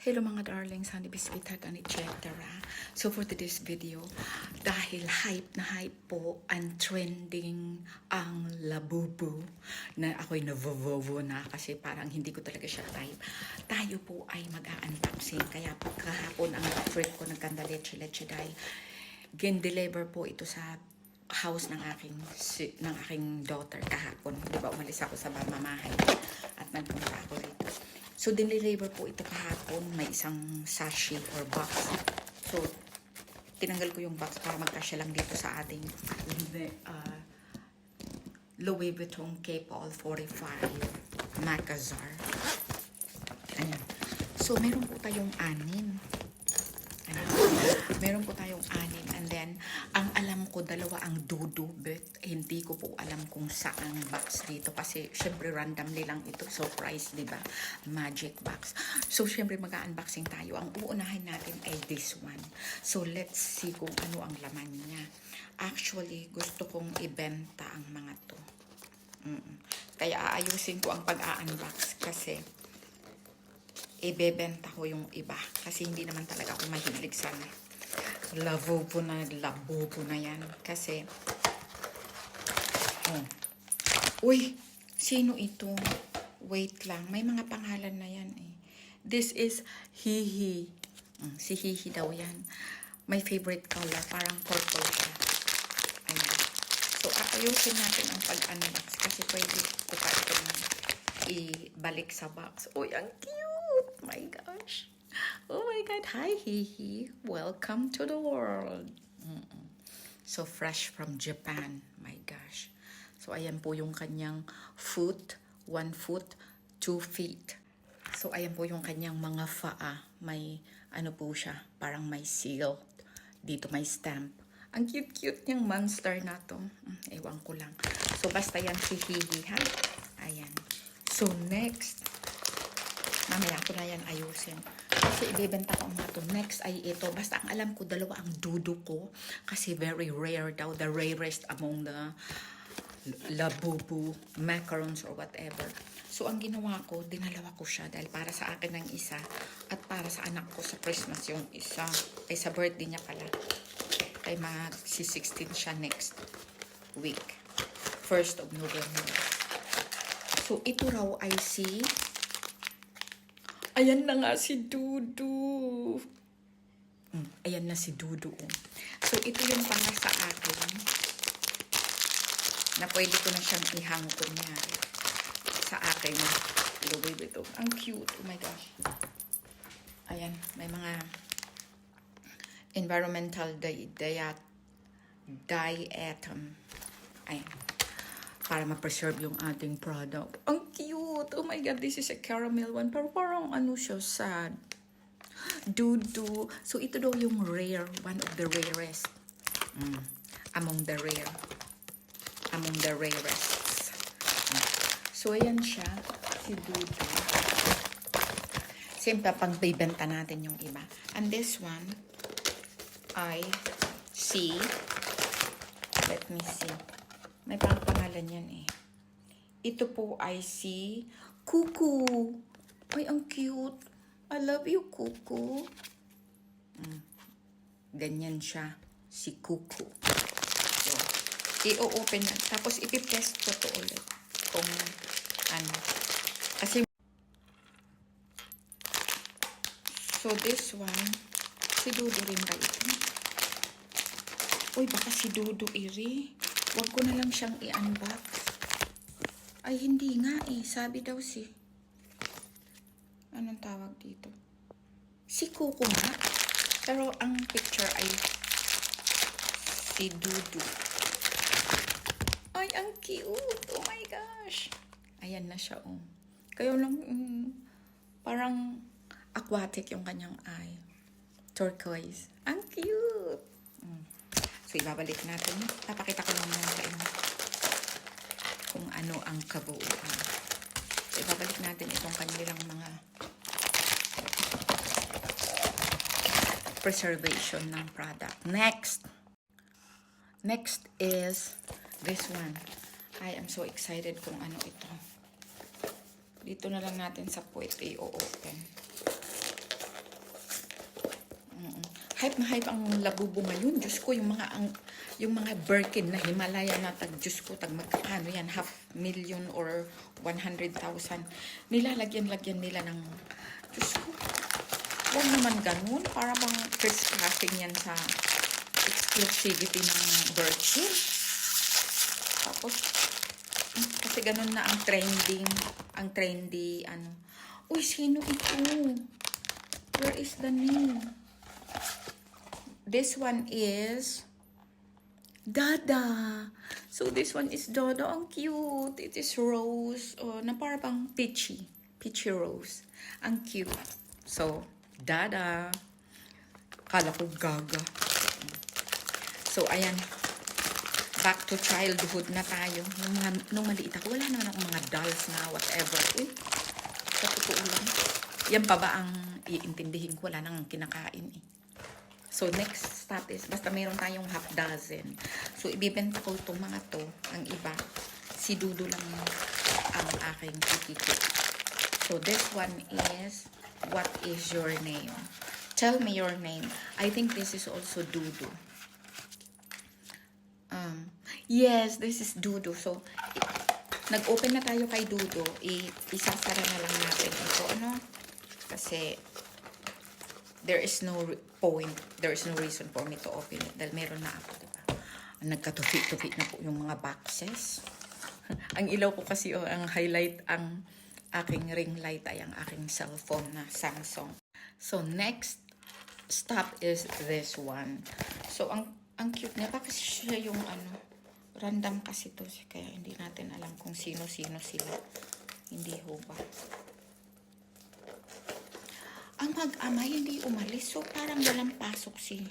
Hello mga darlings, honey biscuit and etc. So for today's video, dahil hype na hype po ang trending ang Labubu na ako'y navovovo na kasi parang hindi ko talaga siya type. Tayo po ay mag-unboxing kaya kahapon ang trip ko nagkanda leche dahil gen-deliver po ito sa house ng aking daughter kahapon. Diba umalis ako sa mamamahay at nagpunta ako rito. So, dineliver po ito kahapon. May isang sachet or box. So, tinanggal ko yung box para magkasya lang dito sa ating Louis Vuitton K-Paul 45 Macazar. Ayan. So, meron po tayong anim. Ayan. Meron po tayong anim. And then, ang alam ko, dalawa ang dudu, but hindi ko po alam kung saan box dito. Kasi, syempre, randomly lang ito. Surprise, di ba? Magic box. So, syempre, mag-unboxing tayo. Ang uunahin natin ay this one. So, let's see kung ano ang laman niya. Actually, gusto kong ibenta ang mga to. Kaya, aayusin ko ang pag-unbox kasi ibebenta ko yung iba. Kasi hindi naman talaga ako mahilig sa labubu na yan. Kasi, uy, sino ito? Wait lang, may mga pangalan na yan eh. This is Hihi. Si Hihi daw yan. My favorite color, parang purple siya. Ayan. So, ayusin natin ang pag-unbox kasi pwede ko pa ito ibalik sa box. Uy, ang cute! My gosh! Oh my God! Hi, Hihi! Welcome to the world! So, fresh from Japan. My gosh! So, ayan po yung kanyang foot. 1 foot, 2 feet. So, ayan po yung kanyang mga faa. May, ano po siya, parang may seal. Dito may stamp. Ang cute-cute niyang monster na to. Ewan ko lang. So, basta yan si Hihi, ha? Ayan. So, next. Mamaya ko na yan ayusin. Kasi ibebenta ko ang mga to. Next ay ito. Basta ang alam ko, dalawa ang dudu ko. Kasi very rare daw. The rarest among the Labubu macarons or whatever. So, ang ginawa ko, dinalawa ko siya dahil para sa akin ang isa at para sa anak ko sa Christmas yung isa. Ay, sa birthday niya pala. Ay, mag-16 siya next week. 1st of November. So, ito raw ay si... Ayan na nga si Dudu. Ayan na si Dudu. So, ito yung para sa akin na pwede ko na siyang ihang kunyari sa akin Louis Vuitton. Ang cute. Oh my gosh. Ayan. May mga environmental diatom. Ayan. Para ma-preserve yung ating product. Ang cute! Oh my God, this is a caramel one. Pero parang ano siya, sad. Dudu. So, ito daw yung rare. One of the rarest. Among the rarest. So, ayan siya. Si Dudu. Siyempre, pang bibenta natin yung iba. And this one, I see. Let me see. May pangalan yan eh. Ito po ay si Kuku. Ay, ang cute. I love you, Kuku. Ganyan siya. Si Kuku. So, i-open na. Tapos, ipipest ko to ulit. Kung ano. Kasi, so this one, si Dudu rin ba ito? Uy, baka si Dudu iri. Huwag ko na lang siyang i-unbox. Ay, hindi nga eh. Sabi daw si... Anong tawag dito? Si Kuko nga. Pero ang picture ay si Dudu. Ay, ang cute. Oh my gosh. Ayan na siya, oh. Kaya lang, parang aquatic yung kanyang eye. Turquoise. Ang cute. So, ibabalik natin. Napakita ko lang sa inyo kung ano ang kabuuan. So, ibabalik natin itong kanilang mga preservation ng product. Next! Next is this one. I am so excited kung ano ito. Dito na lang natin sa puwet i-open. hype na hype ang Labubu ngayon. Diyos ko, yung mga Birkin na Himalaya na Diyos ko, magkano yan, 500,000 or 100,000. Nilalagyan nila ng, Diyos ko, huwag naman ganun. Para bang trespassing yan sa exclusivity ng Birkin. Tapos, kasi ganun na ang trendy, ano. Uy, sino ito? Where is the name? This one is Dada. So this one is Dada. Ang cute. It is rose. Na parang peachy rose. Ang cute. So, Dada. Kala ko Gaga. So, ayan. Back to childhood na tayo. Nung maliit ako, wala naman akong mga dolls na whatever. Uy, sa totoo lang. Yan pa ba ang iintindihin ko? Wala nang kinakain eh. So, next stop is, basta mayroon tayong half dozen. So, ibibenta ko itong mga to. Ang iba, si Dudu lang ang aking kikikit. So, this one is, what is your name? Tell me your name. I think this is also Dudu. Yes, this is Dudu. So, nag-open na tayo kay Dudu. Isasara na lang natin ito. Ano? Kasi, there is no point, there is no reason for me to open it. Dahil meron na ako, diba? Nagkatupi-tupi na po yung mga boxes. Ang ilaw ko kasi, ang highlight, ang aking ring light ay ang aking cellphone na Samsung. So, next stop is this one. So, ang cute niya. Pa kasi siya yung random kasi to. Kaya hindi natin alam kung sino-sino sila. Hindi ho ba? Ang mag-ama hindi umalis. So, parang walang pasok si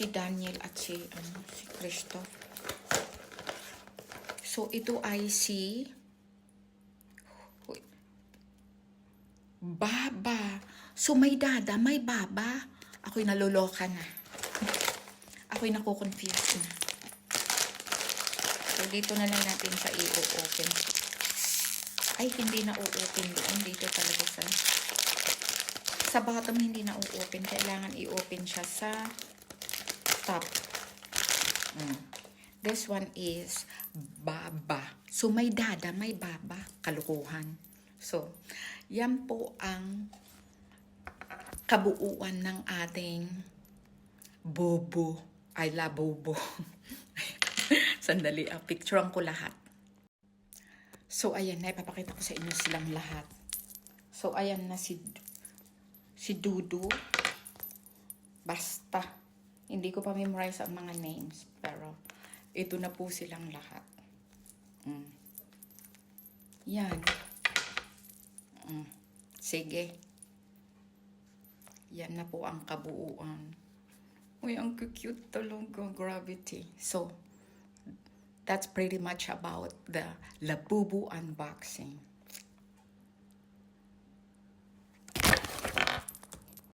Daniel at si Christoph. So, ito ay si Baba. So, may Dada, may Baba. Ako'y naloloka na. Ako'y nakukonfuse na. So, dito na lang natin sa i-open. Ay, hindi na o-open doon. Dito talaga sa bottom hindi na o-open. Kailangan i-open siya sa top. This one is Baba. So, may Dada, may Baba. Kalukuhan. So, yan po ang kabuuan ng ating Bobo. I love Bobo. Sandali, picturean ko lahat. So, ayan na. Ipapakita ko sa inyo silang lahat. So, ayan na si Dudu. Basta. Hindi ko pa memorize ang mga names. Pero, ito na po silang lahat. Yan. Sige. Yan na po ang kabuuan. Uy, ang cute talaga. Gravity. So, that's pretty much about the Labubu unboxing.